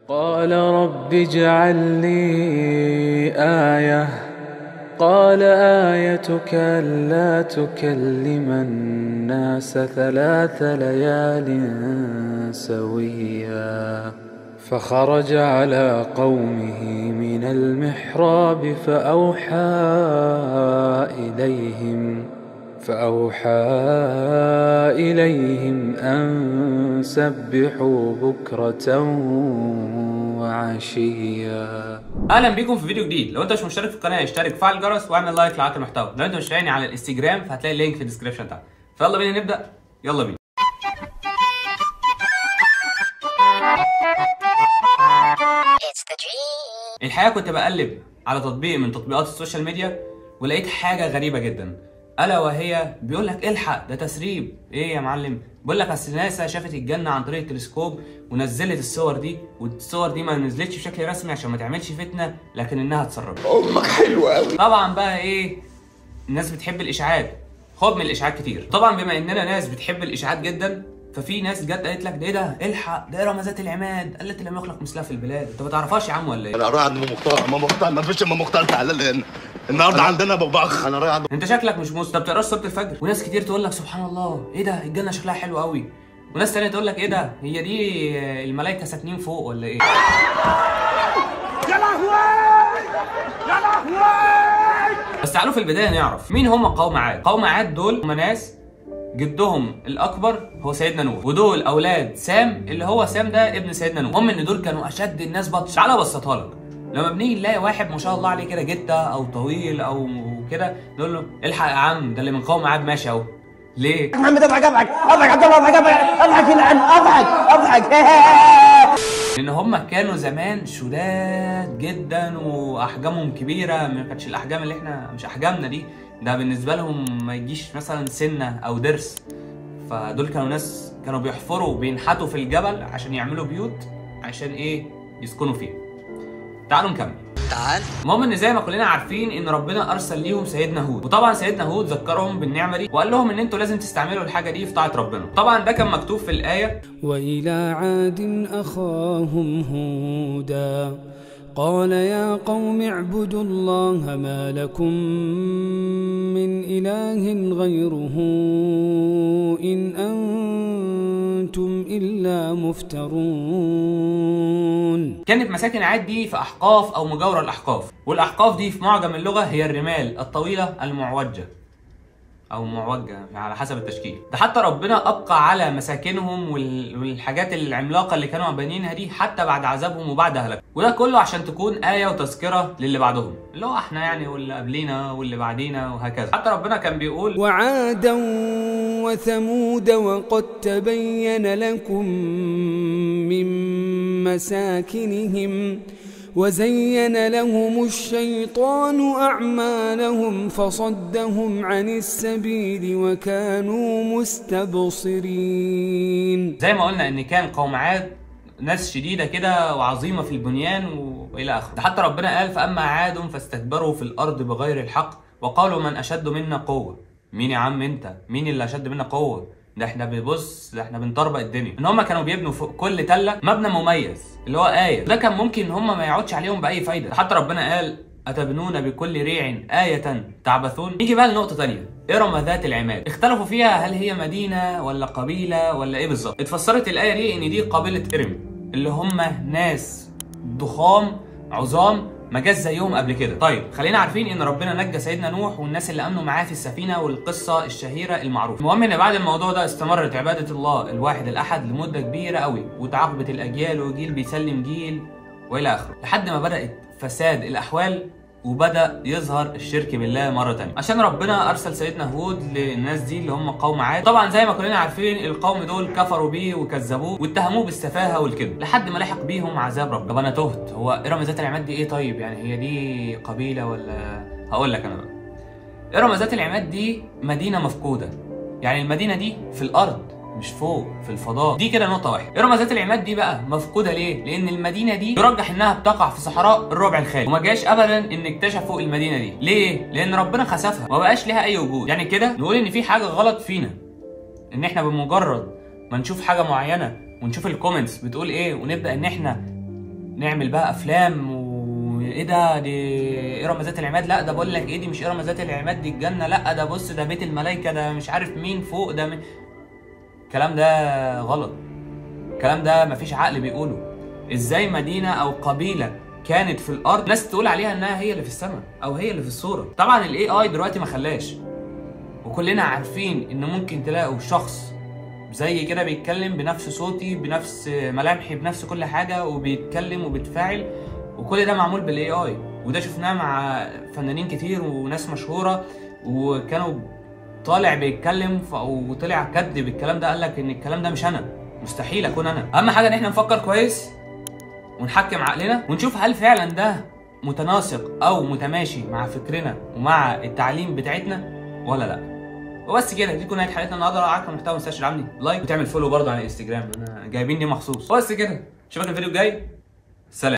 قال رب اجعل لي آية قال آيتك ألا تكلم الناس 3 ليال سويا فخرج على قومه من المحراب فأوحى إليهم أن سبحوا بكرة وعشيا. اهلا بيكم في فيديو جديد. لو انت مش مشترك في القناه اشترك وفعل الجرس واعمل لايك لعقل المحتوى. لو انت مش تابعني على الانستجرام فهتلاقي اللينك في الديسكربشن تحت. فيلا بينا نبدا. يلا بينا. الحقيقه كنت بقلب على تطبيق من تطبيقات السوشيال ميديا ولقيت حاجه غريبه جدا، الا وهي بيقول لك الحق ده تسريب. ايه يا معلم؟ بيقول لك اصل ناسا شافت الجنه عن طريق التلسكوب ونزلت الصور دي، والصور دي ما نزلتش بشكل رسمي عشان ما تعملش فتنه، لكن انها اتسربت. امك حلوه قوي. طبعا بقى ايه، الناس بتحب الاشاعات، خد من الاشاعات كتير. طبعا بما اننا ناس بتحب الاشاعات جدا، ففي ناس جت قالت لك ده ايه ده؟ الحق ده رمزات العماد التي لم يخلق مثلها في البلاد. انت ما تعرفهاش يا عم ولا ايه؟ انا رايح عند ماما مختار، ما فيش اما مختار تعالى هنا النهارده عندنا ببخ. انا رايح عند انت شكلك مش انت بتقراش سوره الفجر. وناس كتير تقول لك سبحان الله ايه ده الجنه شكلها حلو قوي، وناس تانية تقول لك ايه ده هي دي الملائكه ساكنين فوق ولا ايه؟ يا لهوي يا لهوي. بس تعالوا في البدايه نعرف مين هم قوم عاد. قوم عاد دول هم ناس جدهم الاكبر هو سيدنا نوح، ودول اولاد سام اللي هو سام ده ابن سيدنا نوح. المهم ان دول كانوا اشد الناس بطش. تعالى ابسطها لك. لما بنيجي نلاقي واحد ما شاء الله عليه كده جته او طويل او كده، نقول له الحق يا عم ده اللي من قوم عاد ماشي اهو. ليه؟ محمد اضحك اضحك اضحك عبد الله اضحك اضحك اضحك لان هم كانوا زمان شداد جدا واحجامهم كبيره، ما كانتش الاحجام اللي احنا مش احجامنا دي، ده بالنسبه لهم ما يجيش مثلا سنه او ضرس. فدول كانوا ناس كانوا بيحفروا وبينحتوا في الجبل عشان يعملوا بيوت عشان ايه؟ يسكنوا فيها. تعالوا نكمل. المهم ان زي ما كلنا عارفين ان ربنا ارسل ليهم سيدنا هود، وطبعا سيدنا هود ذكرهم بالنعمه دي وقال لهم ان انتوا لازم تستعملوا الحاجه دي في طاعه ربنا. طبعا ده كان مكتوب في الايه: وإلى عاد أخاهم هودا قال يا قوم اعبدوا الله ما لكم من إله غيره إن أنتم إلا مفترون. كانت مساكن عاد دي في أحقاف أو مجاورة الأحقاف، والأحقاف دي في معجم اللغة هي الرمال الطويلة المعوجة أو معوجة على حسب التشكيل. ده حتى ربنا أبقى على مساكنهم والحاجات العملاقة اللي كانوا بانيينها دي حتى بعد عذابهم وبعد هلاكهم، وده كله عشان تكون آية وتذكرة للي بعدهم اللي هو احنا يعني، واللي قبلينا واللي بعدينا وهكذا. حتى ربنا كان بيقول: وعادا وثمود وقد تبين لكم من مساكنهم وزين لهم الشيطان أعمالهم فصدهم عن السبيل وكانوا مستبصرين. زي ما قلنا ان كان قوم عاد ناس شديدة كده وعظيمة في البنيان وإلى آخره. حتى ربنا قال: فأما عاد فاستكبروا في الأرض بغير الحق وقالوا من أشد منا قوة. مين يا عم انت؟ مين اللي أشد منا قوة؟ ده احنا بنبص، ده احنا بنطربق الدنيا. ان هم كانوا بيبنوا فوق كل تله مبنى مميز اللي هو آية. ده كان ممكن ان هم ما يقعدش عليهم بأي فايدة. حتى ربنا قال: أتبنون بكل ريع آية تعبثون. نيجي بقى لنقطة تانية، إرم ذات العماد. اختلفوا فيها هل هي مدينة ولا قبيلة ولا إيه بالظبط. اتفسرت الآية دي إن دي قبيلة إرم اللي هم ناس ضخام عظام ما جاش زيهم قبل كده. طيب خلينا عارفين ان ربنا نجى سيدنا نوح والناس اللي امنوا معاه في السفينه والقصه الشهيره المعروفه. المهم ان بعد الموضوع ده استمرت عباده الله الواحد الاحد لمده كبيره قوي، وتعاقبت الاجيال وجيل بيسلم جيل والى اخره، لحد ما بدات فساد الاحوال وبدا يظهر الشرك بالله مره ثانيه، عشان ربنا ارسل سيدنا هود للناس دي اللي هم قوم عاد. طبعا زي ما كلنا عارفين القوم دول كفروا بيه وكذبوه واتهموه بالسفاهه والكذب لحد ما لحق بيهم عذاب ربنا. طب انا تهت، هو إرم ذات العماد دي ايه؟ طيب يعني هي دي قبيله ولا؟ هقول لك انا بقى. إرم ذات العماد دي مدينه مفقوده، يعني المدينه دي في الارض مش فوق في الفضاء. دي كده نقطة واحدة. إرم ذات العماد دي بقى مفقودة ليه؟ لأن المدينة دي يرجح إنها بتقع في صحراء الربع الخالي، وما جاش أبدا إن اكتشفوا المدينة دي. ليه؟ لأن ربنا خسفها وما بقاش لها أي وجود. يعني كده نقول إن في حاجة غلط فينا، إن إحنا بمجرد ما نشوف حاجة معينة ونشوف الكومنتس بتقول إيه ونبدأ إن إحنا نعمل بقى افلام وايه ده، دي ارم ذات العماد، لا ده بقول لك ايه، دي مش ارم ذات العماد، دي الجنه، لا ده بص ده بيت الملائكه، ده مش عارف مين فوق، ده الكلام ده غلط. الكلام ده مفيش عقل بيقوله. ازاي مدينه او قبيله كانت في الارض ناس تقول عليها انها هي اللي في السماء او هي اللي في الصوره؟ طبعا الاي اي دلوقتي ما خلاش، وكلنا عارفين ان ممكن تلاقوا شخص زي كده بيتكلم بنفس صوتي بنفس ملامحي بنفس كل حاجه وبيتكلم وبيتفاعل، وكل ده معمول بالاي اي. وده شفناه مع فنانين كتير وناس مشهوره، وكانوا طالع بيتكلم وطلع كذب الكلام ده، قال لك ان الكلام ده مش انا، مستحيل اكون انا. اهم حاجه ان احنا نفكر كويس ونحكم عقلنا ونشوف هل فعلا ده متناسق او متماشي مع فكرنا ومع التعليم بتاعتنا ولا لا. وبس كده، دي كانت نهايه حلقتنا النهارده. لو عجبك المحتوى ما تنساش تعمل لايك وتعمل فولو برضه على الانستجرام، انا جايبين دي مخصوص. بس كده، اشوفك الفيديو الجاي، سلام.